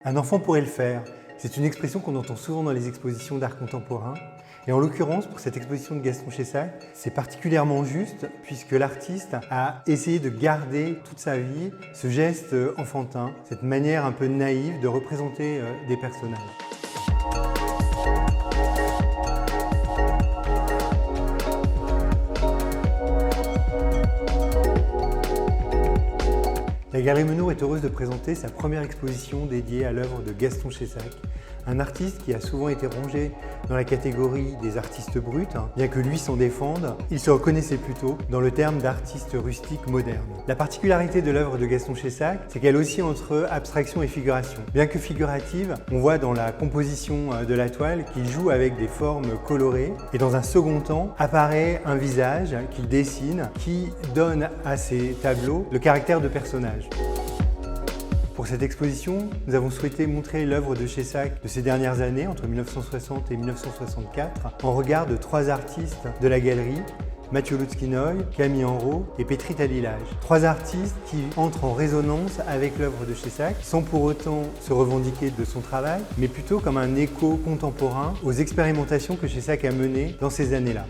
Un enfant pourrait le faire. C'est une expression qu'on entend souvent dans les expositions d'art contemporain. Et en l'occurrence, pour cette exposition de Gaston Chessac, c'est particulièrement juste puisque l'artiste a essayé de garder toute sa vie ce geste enfantin, cette manière un peu naïve de représenter des personnages. La Galerie Mennour est heureuse de présenter sa première exposition dédiée à l'œuvre de Gaston Chessac, un artiste qui a souvent été rangé dans la catégorie des artistes bruts. Bien que lui s'en défende, il se reconnaissait plutôt dans le terme d'artiste rustique moderne. La particularité de l'œuvre de Gaston Chessac, c'est qu'elle oscille entre abstraction et figuration. Bien que figurative, on voit dans la composition de la toile qu'il joue avec des formes colorées et dans un second temps apparaît un visage qu'il dessine qui donne à ses tableaux le caractère de personnage. Pour cette exposition, nous avons souhaité montrer l'œuvre de Chessac de ces dernières années, entre 1960 et 1964, en regard de trois artistes de la galerie, Mathieu Lutskinoy, Camille Enrault et Petri Tadilage. Trois artistes qui entrent en résonance avec l'œuvre de Chessac, sans pour autant se revendiquer de son travail, mais plutôt comme un écho contemporain aux expérimentations que Chessac a menées dans ces années-là.